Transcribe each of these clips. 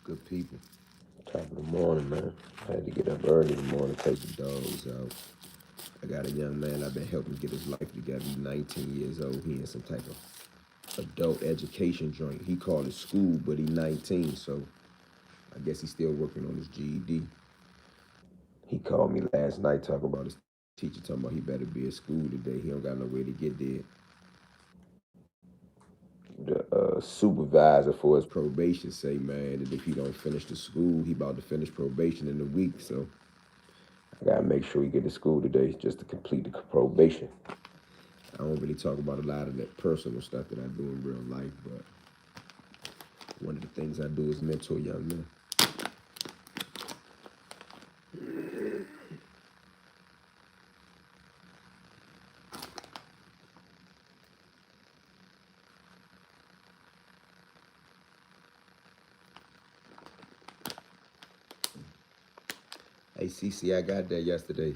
Good people. Top of the morning, man. I had to get up early in the morning, take the dogs out. I got a young man I've been helping get his life together. He's 19 years old. He in some type of adult education joint. He called it school, but he's 19, so I guess he's still working on his GED. He called me last night talking about his teacher talking about he better be at school today. He don't got no way to get there. The supervisor for his probation say, man, that if he don't finish the school, he about to finish probation in a week. So I gotta make sure he get to school today just to complete the probation. I don't really talk about a lot of that personal stuff that I do in real life, but one of the things I do is mentor young men. Hey, CC, I got that yesterday.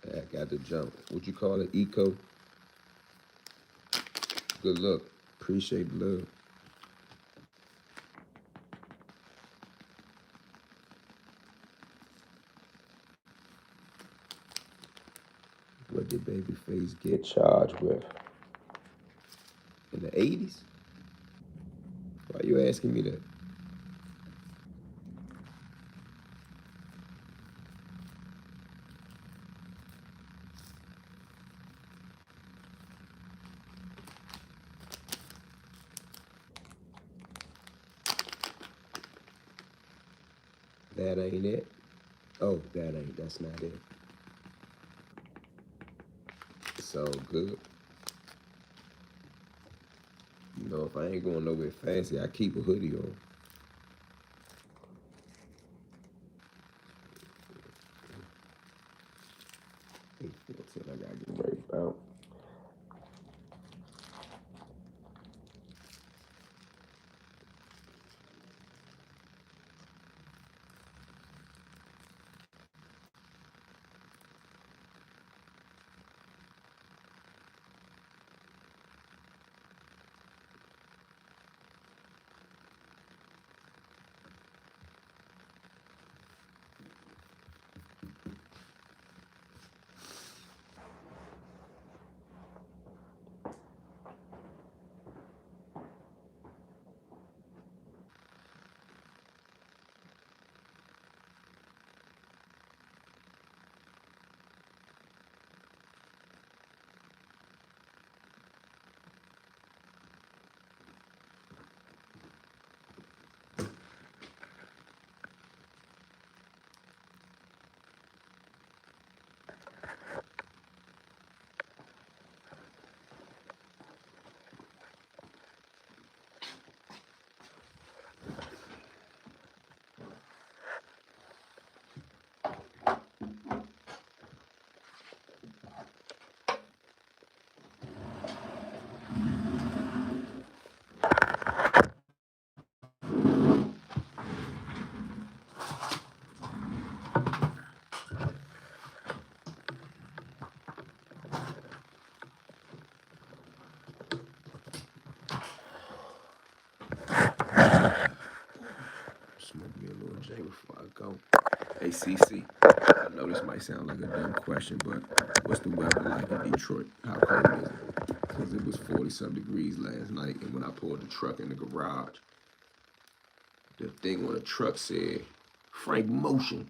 I got the jump. What you call it? Eco? Good luck. Appreciate the love. What did Babyface get charged with? In the 80s? Why you asking me that? That ain't it. Oh, that's not it. It's all good. You know, if I ain't going nowhere fancy, I keep a hoodie on. 8:14, I gotta get ready to bounce. Smoke me a little J before I go. Hey, CC, I know this might sound like a dumb question, but what's the weather like in Detroit? How cold is it? Because it was 40-some degrees last night, and when I pulled the truck in the garage, the thing on the truck said, Frank Motion.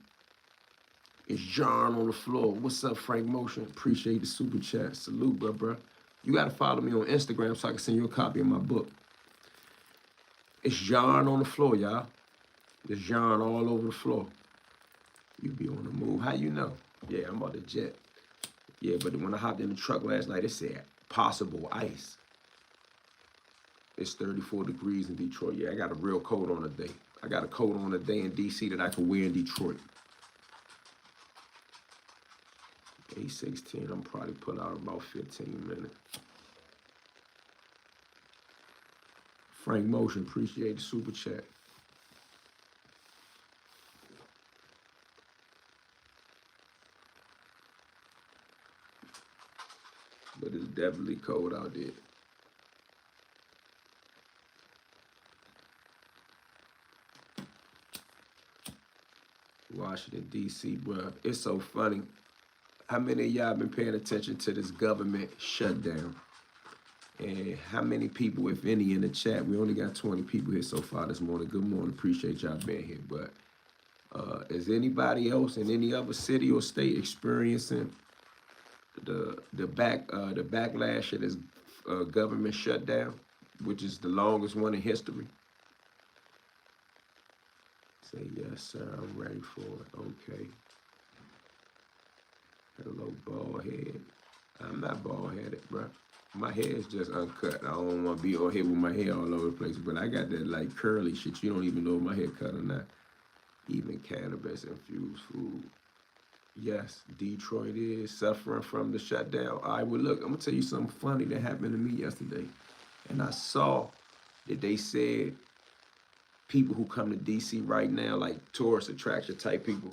It's John on the floor. What's up, Frank Motion? Appreciate the super chat. Salute, bro. You got to follow me on Instagram so I can send you a copy of my book. It's John on the floor, y'all. There's John all over the floor. You be on the move. How you know? Yeah, I'm about to jet. Yeah, but when I hopped in the truck last night, it said possible ice. It's 34 degrees in Detroit. Yeah, I got a real coat on today. I got a coat on today in DC that I can wear in Detroit. 8:16, I'm probably put out about 15 minutes. Frank Motion, appreciate the super chat. But it's definitely cold out there. Washington, D.C., bro. It's so funny. How many of y'all been paying attention to this government shutdown? And how many people, if any, in the chat? We only got 20 people here so far this morning. Good morning. Appreciate y'all being here. But is anybody else in any other city or state experiencing the backlash of this government shutdown, which is the longest one in history? Say yes, sir. I'm ready for it. Okay. Hello, bald head. I'm not bald headed, bro. My hair is just uncut. I don't want to be on here with my hair all over the place, but I got that like curly shit. You don't even know if my hair cut or not. Even cannabis infused food. Yes, Detroit is suffering from the shutdown. All right, well, look, I'm going to tell you something funny that happened to me yesterday. And I saw that they said people who come to D.C. right now, like tourist attraction type people,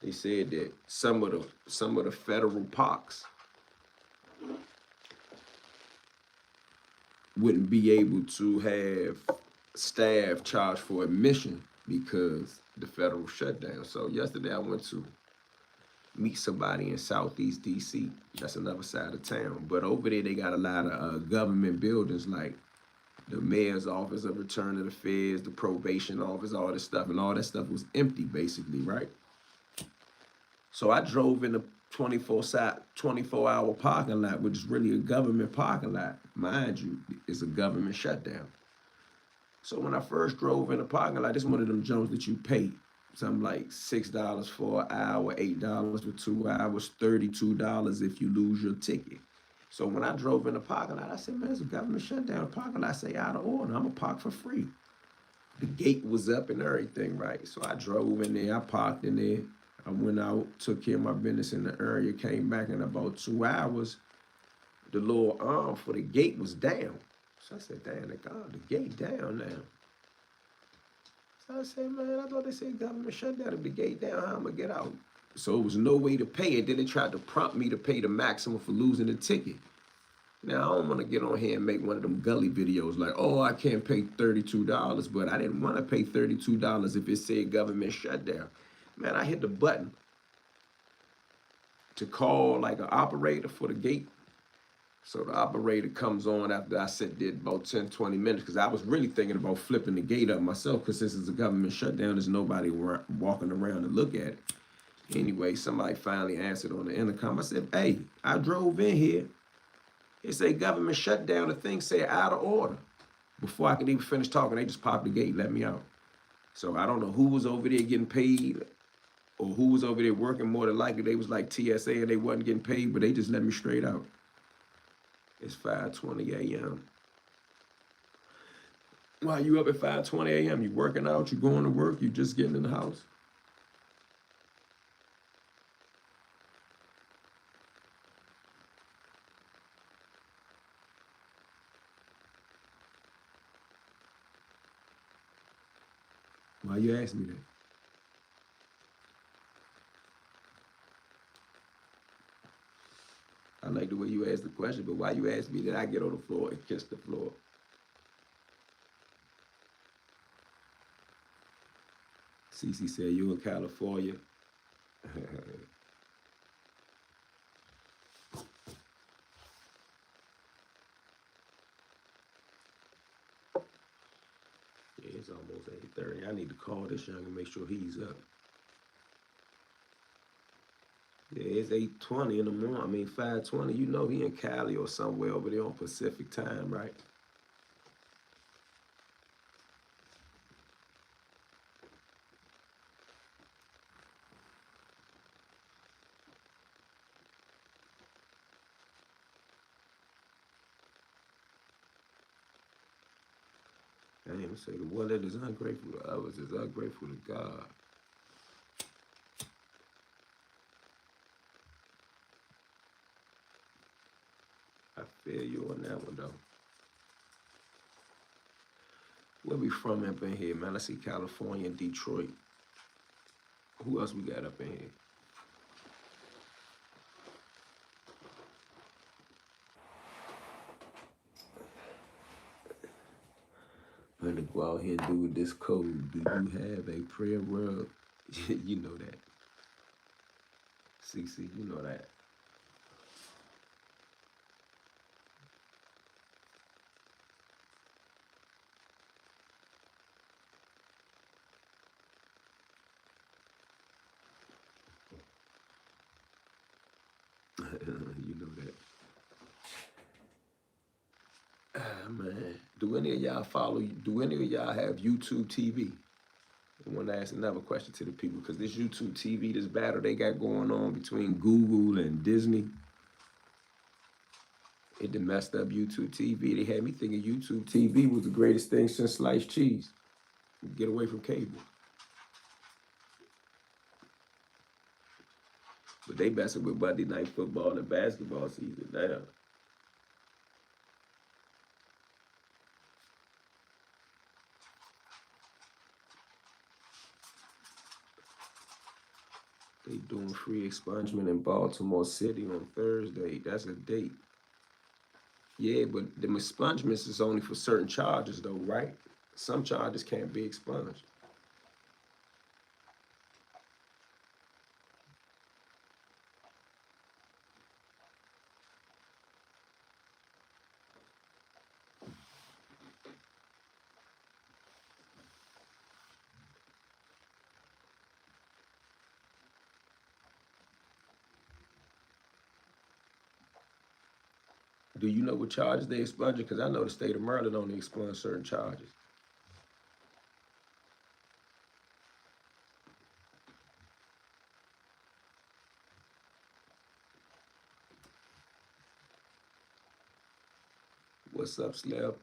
they said that some of the federal parks wouldn't be able to have staff charged for admission because the federal shutdown. So yesterday I went to meet somebody in Southeast DC. That's another side of town. But over there they got a lot of government buildings like the mayor's office of return of the feds, the probation office, all this stuff, and all that stuff was empty basically, right? So I drove in the 24-hour parking lot, which is really a government parking lot. Mind you, it's a government shutdown. So when I first drove in the parking lot, this is one of them jumps that you pay. Something like $6 for an hour, $8 for 2 hours, $32 if you lose your ticket. So when I drove in the parking lot, I said, man, it's a government shutdown. The parking lot say out of order. I'm going to park for free. The gate was up and everything, right? So I drove in there. I parked in there. I went out, took care of my business in the area, came back in about 2 hours. The little arm for the gate was down. So I said, damn, the gate down now. So I said, man, I thought they said government shutdown. If the gate down, how am I get out? So it was no way to pay it. Then they tried to prompt me to pay the maximum for losing the ticket. Now, I don't want to get on here and make one of them gully videos like, oh, I can't pay $32, but I didn't want to pay $32 if it said government shutdown. Man, I hit the button to call like an operator for the gate. So the operator comes on after I sat there about 10, 20 minutes because I was really thinking about flipping the gate up myself because since it's a government shutdown, there's nobody walking around to look at it. Anyway, somebody finally answered on the intercom. I said, hey, I drove in here. It said government shutdown. The thing said out of order. Before I could even finish talking, they just popped the gate and let me out. So I don't know who was over there getting paid or who was over there working. More than likely, they was like TSA and they wasn't getting paid, but they just let me straight out. It's 5:20 a.m. Why you up at 5:20 a.m.? You working out? You going to work? You just getting in the house? Why you ask me that? I like the way you asked the question, but why you ask me that I get on the floor and kiss the floor? Cece said, you in California? Yeah, it's almost 8:30. I need to call this young and make sure he's up. Yeah, it's 8:20 in the morning. I mean, 5:20. You know he in Cali or somewhere over there on Pacific time, right? I ain't gonna say the one that is ungrateful to others is ungrateful to God. I feel you on that one, though. Where we from up in here, man? I see California and Detroit. Who else we got up in here? I'm gonna go out here and do with this code. Do you have a prayer rug You know that. CC, you know that. You know that. Ah, man. Do any of y'all follow, do any of y'all have YouTube TV? I want to ask another question to the people because this YouTube TV, this battle they got going on between Google and Disney, it done messed up YouTube TV. They had me thinking YouTube TV was the greatest thing since sliced cheese. Get away from cable. But they messing with Monday Night Football and basketball season now. They doing free expungement in Baltimore City on Thursday. That's a date. Yeah, but the expungements is only for certain charges though, right? Some charges can't be expunged. Do you know what charges they expunge? Because I know the state of Maryland only expunge certain charges. What's up, Slab?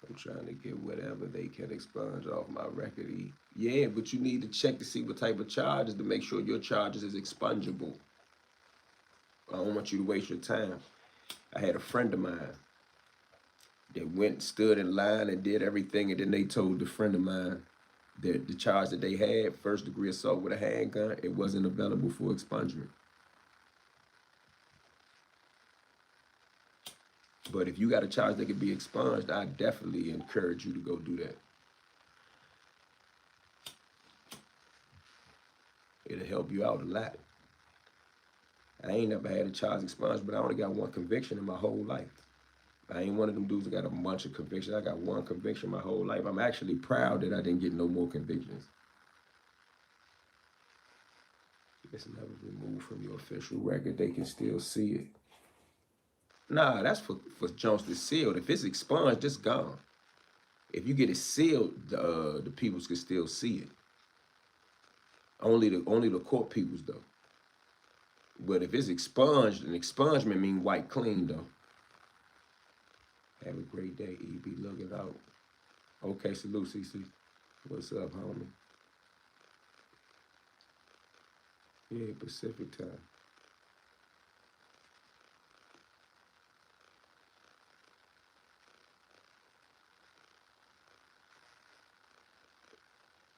I'm trying to get whatever they can expunge off my record. Yeah, but you need to check to see what type of charges to make sure your charges is expungible. I don't want you to waste your time. I had a friend of mine that went, stood in line and did everything, and then they told the friend of mine that the charge that they had, first degree assault with a handgun, it wasn't available for expungement. But if you got a charge that could be expunged, I definitely encourage you to go do that. It'll help you out a lot. I ain't never had a charge expunged, but I only got one conviction in my whole life. I ain't one of them dudes that got a bunch of convictions. I got one conviction my whole life. I'm actually proud that I didn't get no more convictions. It's never removed from your official record. They can still see it. Nah, that's for Jones to sealed. If it's expunged, it's gone. If you get it sealed, the peoples can still see it. Only the court peoples though. But if it's expunged, an expungement mean white clean though. Have a great day, E. Be looking out. Okay, salute, CC. What's up, homie? Yeah, Pacific time.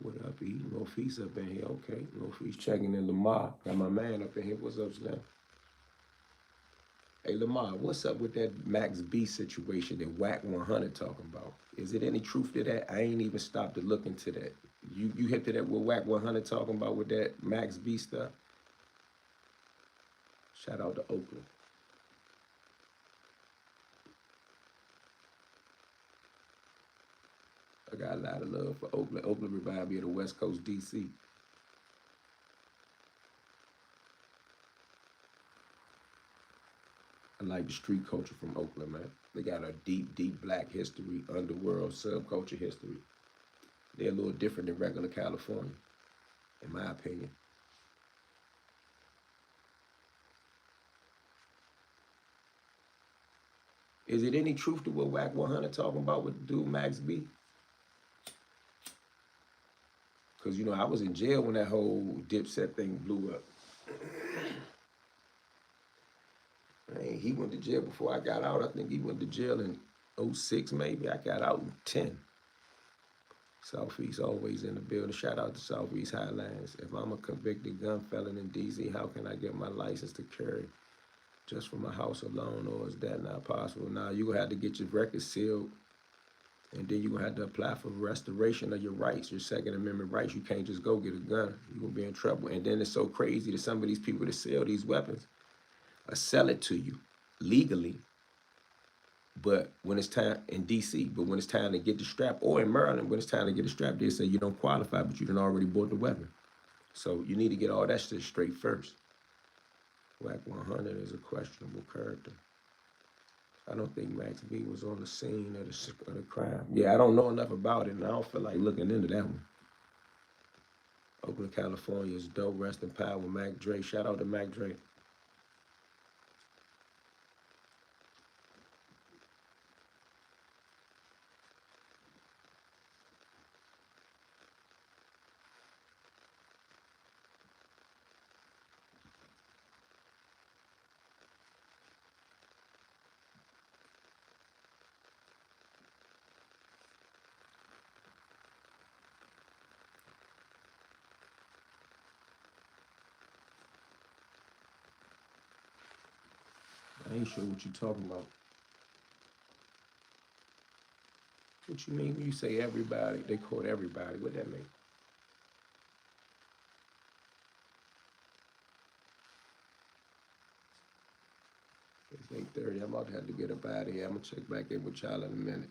What up, E? No feast up in here. Okay, no feast checking in Lamar. Got my man up in here. What's up, Slim? Hey, Lamar, what's up with that Max B situation that Whack 100 talking about? Is it any truth to that? I ain't even stopped to look into that. You hit to that with Whack 100 talking about with that Max B stuff? Shout out to Oakland. I got a lot of love for Oakland. Oakland remind me of the West Coast DC. I like the street culture from Oakland, man. They got a deep, deep black history, underworld, subculture history. They're a little different than regular California, in my opinion. Is it any truth to what Whack 100 talking about with the dude Max B? Because, you know, I was in jail when that whole Dipset thing blew up. Man, he went to jail before I got out. I think he went to jail in '06 maybe. I got out in 10. Southeast always in the building. Shout out to Southeast Highlands. If I'm a convicted gun felon in DC, how can I get my license to carry just from my house alone, or is that not possible? Now, you gonna have to get your record sealed And then you're gonna have to apply for restoration of your rights, your Second Amendment rights. You can't just go get a gun. You're gonna be in trouble. And then it's so crazy that some of these people that sell these weapons sell it to you legally, but when it's time in DC, but when it's time to get the strap, or in Maryland, when it's time to get the strap, they say you don't qualify, but you done already bought the weapon. So you need to get all that shit straight first. Whack 100 is a questionable character. I don't think Max B was on the scene of the crime. Yeah, I don't know enough about it, and I don't feel like looking into that one. Oakland, California is dope. Rest in power, Mac Dre. Shout out to Mac Dre. I ain't sure what you talking about. What you mean when you say everybody? They quote everybody. What that mean? It's 8:30. I'm about to have to get up out of here. I'm gonna check back in with y'all in a minute.